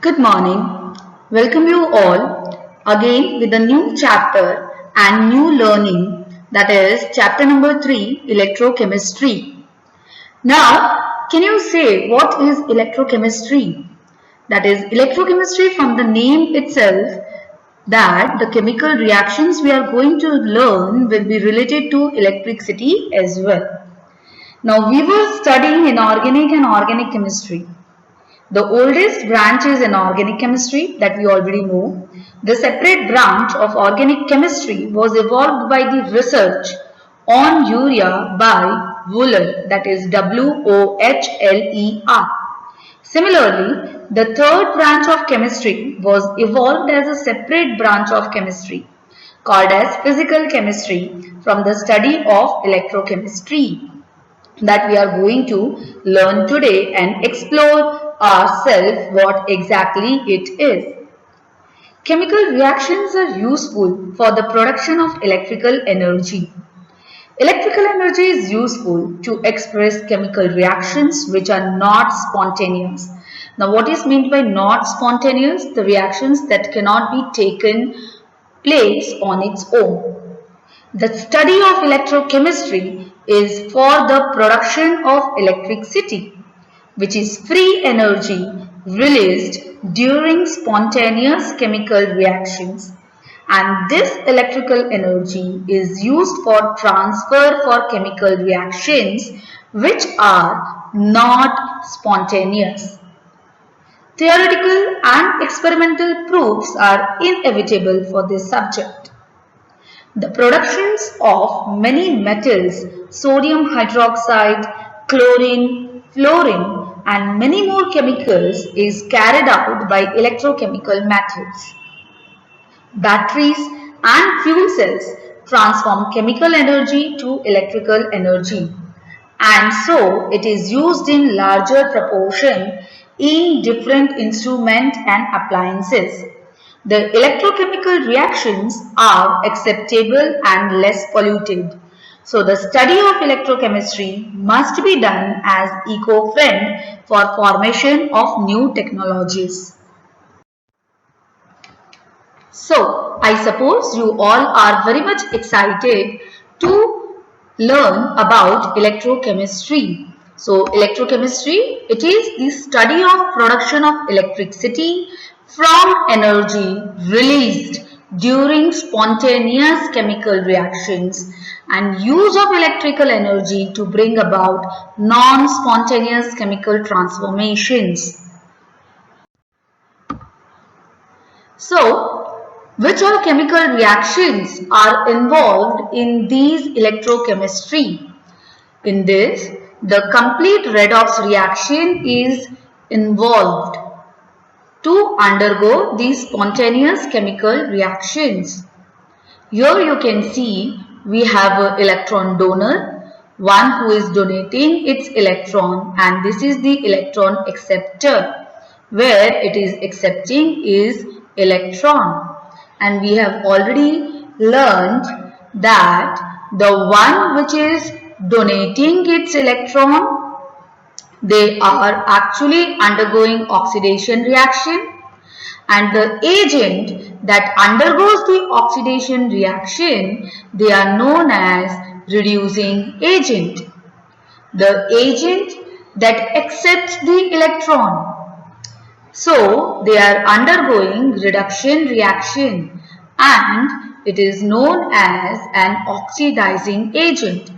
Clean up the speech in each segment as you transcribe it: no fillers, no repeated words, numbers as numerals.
Good morning. Welcome you all again with a new chapter and new learning, that is chapter number 3, electrochemistry. Now, can you say what is electrochemistry? That is electrochemistry from the name itself, that the chemical reactions we are going to learn will be related to electricity as well. Now, we were studying inorganic and organic chemistry. The oldest branch is inorganic chemistry, that we already know. The separate branch of organic chemistry was evolved by the research on urea by Wooler, that is Whohler. Similarly, the third branch of chemistry was evolved as a separate branch of chemistry called as physical chemistry from the study of electrochemistry, that we are going to learn today and explore ourselves what exactly it is. Chemical reactions are useful for the production of electrical energy. Electrical energy is useful to express chemical reactions which are not spontaneous. Now, what is meant by not spontaneous? The reactions that cannot be taken place on its own. The study of electrochemistry is for the production of electricity, which is free energy released during spontaneous chemical reactions. And this electrical energy is used for transfer for chemical reactions which are not spontaneous. Theoretical and experimental proofs are inevitable for this subject. The productions of many metals, sodium hydroxide, chlorine, fluorine, and many more chemicals is carried out by electrochemical methods. Batteries and fuel cells transform chemical energy to electrical energy, and so it is used in larger proportion in different instruments and appliances. The electrochemical reactions are acceptable and less polluted. So the study of electrochemistry must be done as eco-friend for formation of new technologies. So I suppose you all are very much excited to learn about electrochemistry. So electrochemistry, it is the study of production of electricity from energy released during spontaneous chemical reactions and use of electrical energy to bring about non-spontaneous chemical transformations. So, which all chemical reactions are involved in these electrochemistry? In this, the complete redox reaction is involved to undergo these spontaneous chemical reactions. Here you can see we have an electron donor, one who is donating its electron, and this is the electron acceptor, where it is accepting is electron. And we have already learned that the one which is donating its electron, they are actually undergoing oxidation reaction, and the agent that undergoes the oxidation reaction, they are known as reducing agent. The agent that accepts the electron, so they are undergoing reduction reaction, and it is known as an oxidizing agent.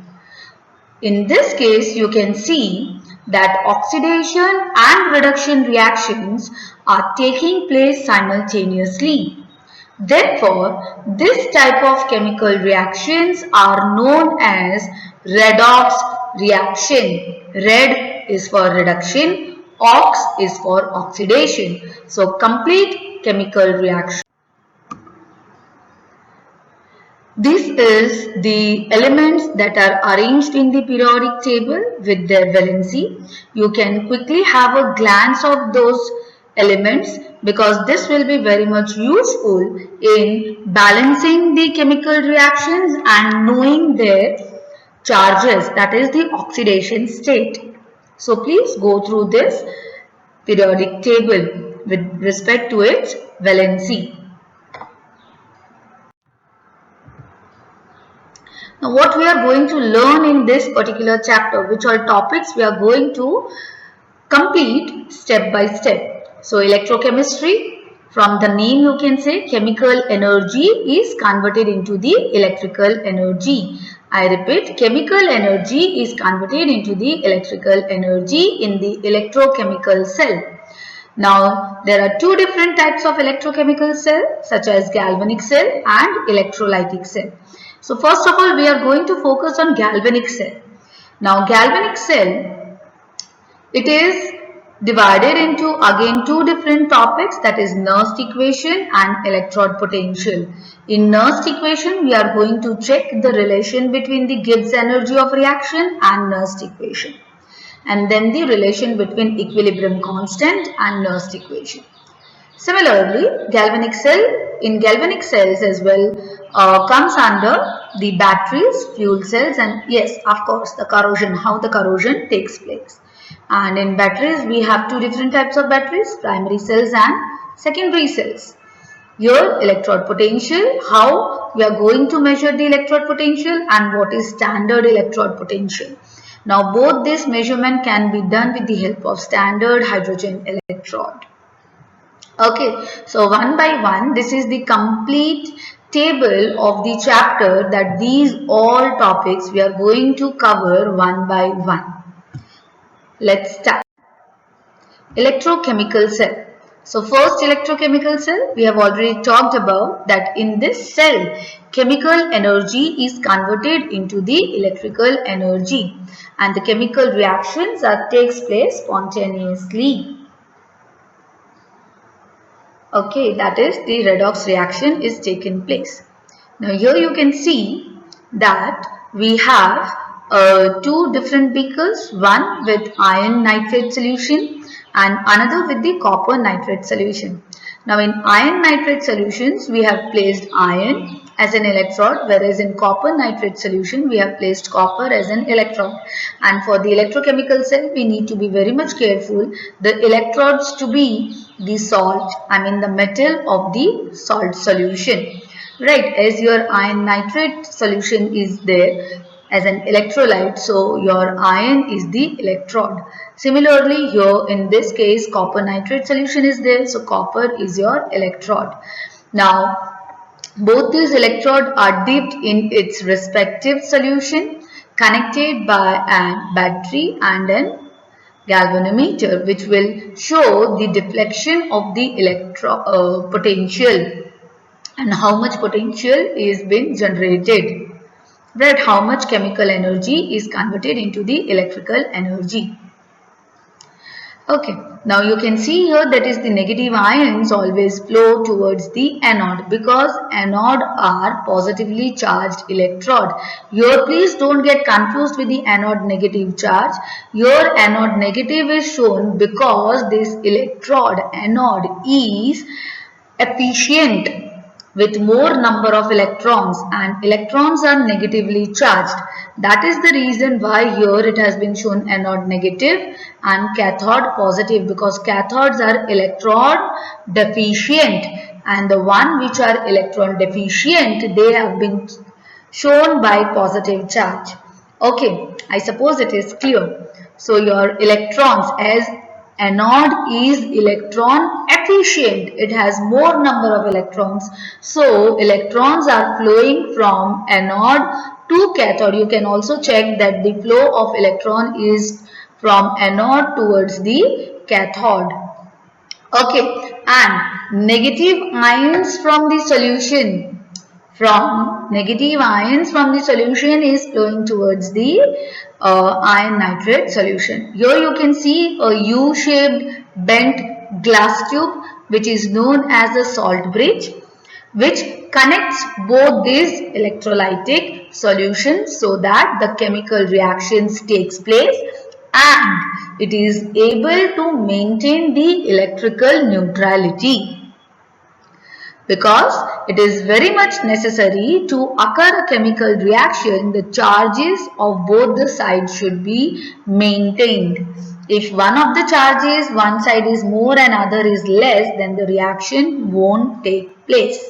In this case, you can see that oxidation and reduction reactions are taking place simultaneously. Therefore, this type of chemical reactions are known as redox reaction. Red is for reduction, ox is for oxidation. So, complete chemical reaction. This is the elements that are arranged in the periodic table with their valency. You can quickly have a glance of those elements because this will be very much useful in balancing the chemical reactions and knowing their charges, that is the oxidation state. So please go through this periodic table. with respect to its valency. Now what we are going to learn in this particular chapter, which are topics we are going to complete step by step. So electrochemistry, from the name you can say chemical energy is converted into the electrical energy. I repeat, chemical energy is converted into the electrical energy in the electrochemical cell. Now there are two different types of electrochemical cell, such as galvanic cell and electrolytic cell. So first of all we are going to focus on galvanic cell. Now galvanic cell, it is divided into again two different topics, that is Nernst equation and electrode potential. In Nernst equation we are going to check the relation between the Gibbs energy of reaction and Nernst equation, and then the relation between equilibrium constant and Nernst equation. Similarly, galvanic cell, in galvanic cells as well comes under the batteries, fuel cells, and yes, of course, the corrosion, how the corrosion takes place. And in batteries, we have two different types of batteries, primary cells and secondary cells. Here, electrode potential, how we are going to measure the electrode potential and what is standard electrode potential. Now, both this measurement can be done with the help of standard hydrogen electrode. Okay, so one by one, this is the complete table of the chapter, that these all topics we are going to cover one by one. Let's start. Electrochemical cell. So first electrochemical cell, we have already talked about that in this cell, chemical energy is converted into the electrical energy and the chemical reactions that takes place spontaneously. Okay, that is the redox reaction is taken place. Now here you can see that we have two different beakers, one with iron nitrate solution and another with the copper nitrate solution. Now in iron nitrate solutions we have placed iron as an electrode, whereas in copper nitrate solution we have placed copper as an electrode. And for the electrochemical cell we need to be very much careful the electrodes to be the salt, I mean the metal of the salt solution. Right, as your iron nitrate solution is there as an electrolyte, so your iron is the electrode. Similarly here in this case copper nitrate solution is there, so copper is your electrode. Now both these electrodes are dipped in its respective solution, connected by a battery and an galvanometer, which will show the deflection of the potential and how much potential is being generated, right? How much chemical energy is converted into the electrical energy. Okay, now you can see here that is the negative ions always flow towards the anode, because anode are positively charged electrode. Here please don't get confused with the anode negative charge. Your anode negative is shown because this electrode anode is efficient with more number of electrons, and electrons are negatively charged. That is the reason why here it has been shown anode negative and cathode positive, because cathodes are electron deficient and the one which are electron deficient, they have been shown by positive charge. Okay, I suppose it is clear. So your electrons, as anode is electron efficient, it has more number of electrons, so electrons are flowing from anode to cathode. You can also check that the flow of electron is from anode towards the cathode. Okay, and negative ions from the solution, is flowing towards the iron nitrate solution. Here you can see a U-shaped bent glass tube which is known as the salt bridge, which connects both these electrolytic solutions so that the chemical reactions takes place and it is able to maintain the electrical neutrality. Because it is very much necessary to occur a chemical reaction, the charges of both the sides should be maintained. If one of the charges, one side is more and other is less, then the reaction won't take place.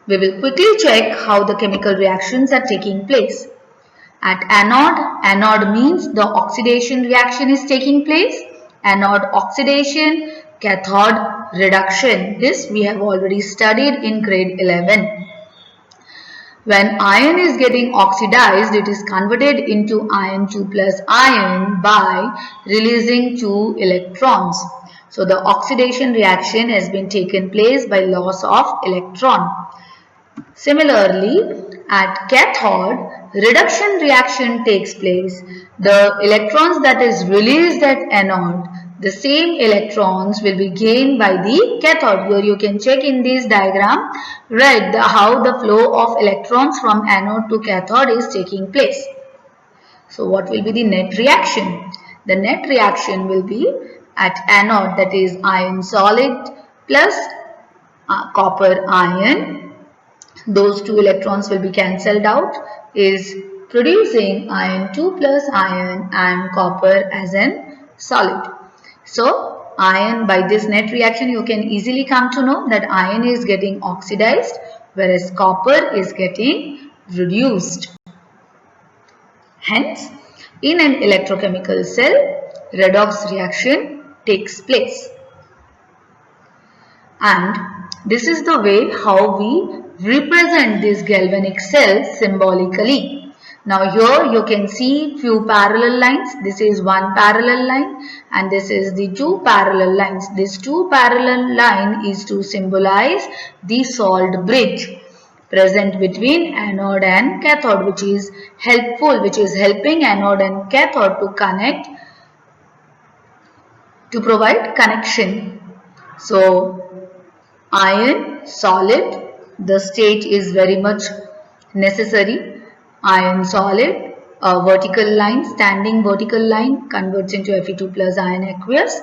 We will quickly check how the chemical reactions are taking place. At anode means the oxidation reaction is taking place. Anode oxidation, cathode reduction. This we have already studied in grade 11. When iron is getting oxidized, it is converted into iron 2 plus ion by releasing 2 electrons. So the oxidation reaction has been taken place by loss of electron. Similarly, at cathode, reduction reaction takes place. The electrons that is released at anode, the same electrons will be gained by the cathode. Here you can check in this diagram, right, how the flow of electrons from anode to cathode is taking place. So what will be the net reaction? The net reaction will be at anode, that is iron solid plus copper ion. Those two electrons will be cancelled out, is producing iron 2 plus iron and copper as an solid. So iron, by this net reaction you can easily come to know that iron is getting oxidized whereas copper is getting reduced. Hence, in an electrochemical cell, redox reaction takes place. And this is the way how we represent this galvanic cell symbolically. Now here you can see few parallel lines. This is one parallel line and this is the two parallel lines. This two parallel line is to symbolize the salt bridge present between anode and cathode, which is helpful, which is helping anode and cathode to connect, to provide connection. So iron solid, the state is very much necessary. Iron solid, a vertical line, standing vertical line converts into Fe2 plus iron aqueous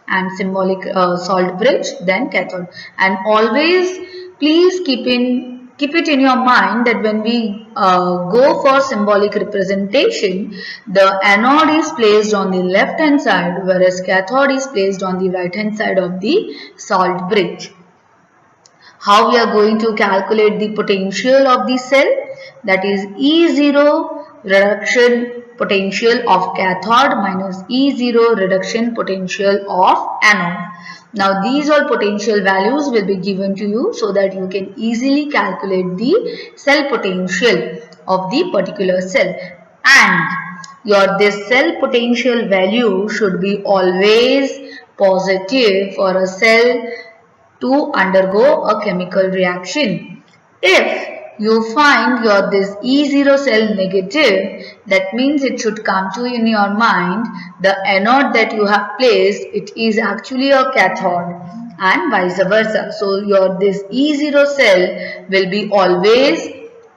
and symbolic salt bridge, then cathode. And always please keep it in your mind that when we go for symbolic representation, the anode is placed on the left hand side whereas cathode is placed on the right hand side of the salt bridge. How we are going to calculate the potential of the cell? That is E0 reduction potential of cathode minus E0 reduction potential of anode. Now these all potential values will be given to you so that you can easily calculate the cell potential of the particular cell. And this cell potential value should be always positive for a cell to undergo a chemical reaction. If you find this E0 cell negative, that means it should come to in your mind the anode that you have placed, it is actually a cathode and vice versa. So this E0 cell will be always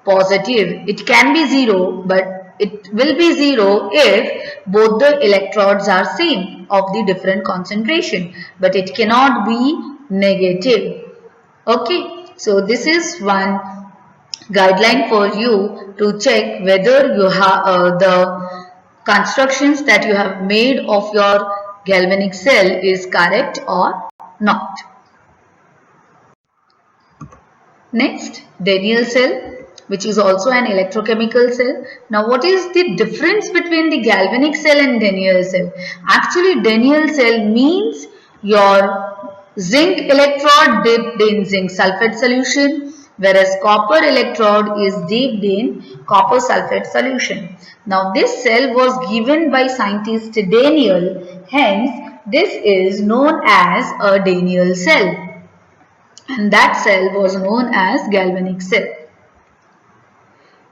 positive. It can be 0, but it will be 0 if both the electrodes are same of the different concentration, but it cannot be negative. Okay, so this is one guideline for you to check whether you have the constructions that you have made of your galvanic cell is correct or not. Next, Daniell cell, which is also an electrochemical cell. Now what is the difference between the galvanic cell and Daniell cell? Actually Daniell cell means your zinc electrode dipped in zinc sulfate solution, whereas copper electrode is dipped in copper sulfate solution. Now this cell was given by scientist Daniell, hence this is known as a Daniell cell, and that cell was known as galvanic cell.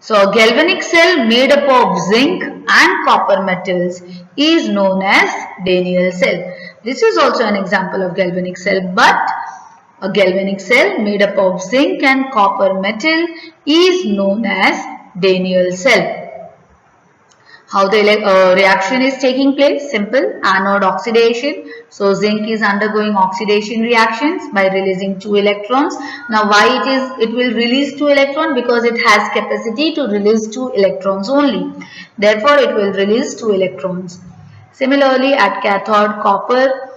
So a galvanic cell made up of zinc and copper metals is known as Daniell cell. This is also an example of galvanic cell, but a galvanic cell made up of zinc and copper metal is known as Daniell cell. How the reaction is taking place? Simple, anode oxidation. So zinc is undergoing oxidation reactions by releasing 2 electrons. Now why it will release 2 electrons? Because it has capacity to release 2 electrons only. Therefore it will release 2 electrons. Similarly at cathode, copper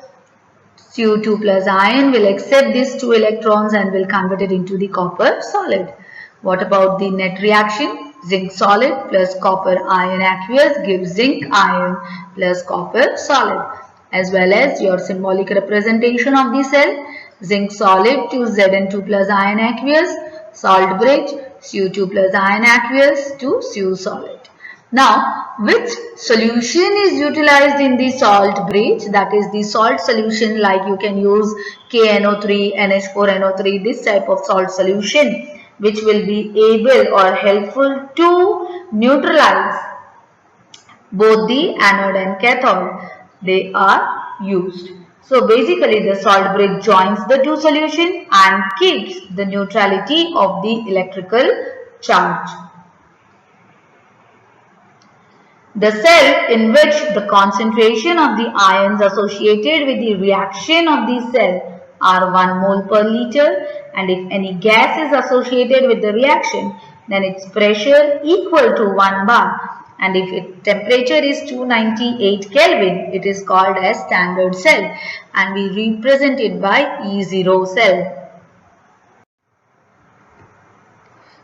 Cu2 plus ion will accept these 2 electrons and will convert it into the copper solid. What about the net reaction? Zinc solid plus copper ion aqueous gives zinc ion plus copper solid, as well as your symbolic representation of the cell. Zinc solid to Zn2 plus ion aqueous, salt bridge Cu2 plus ion aqueous to Cu solid. Now, which solution is utilized in the salt bridge? That is the salt solution, like you can use KNO3, NH4NO3, this type of salt solution, which will be able or helpful to neutralize both the anode and cathode. They are used. So basically the salt bridge joins the two solutions and keeps the neutrality of the electrical charge. The cell in which the concentration of the ions associated with the reaction of the cell are 1 mole per liter, and if any gas is associated with the reaction, then its pressure equal to 1 bar, and if its temperature is 298 Kelvin, it is called as standard cell, and we represent it by E0 cell.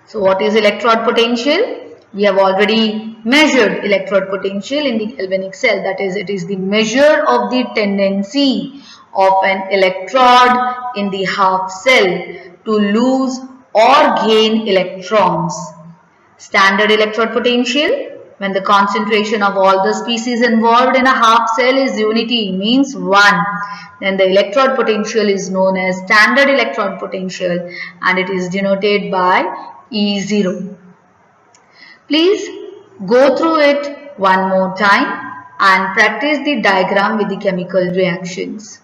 So what is electrode potential? We have already measured electrode potential in the galvanic cell. That is, it is the measure of the tendency of an electrode in the half cell to lose or gain electrons. Standard electrode potential, when the concentration of all the species involved in a half cell is unity, means 1, then the electrode potential is known as standard electrode potential and it is denoted by E0. Please go through it one more time and practice the diagram with the chemical reactions.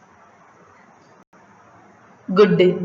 Good day.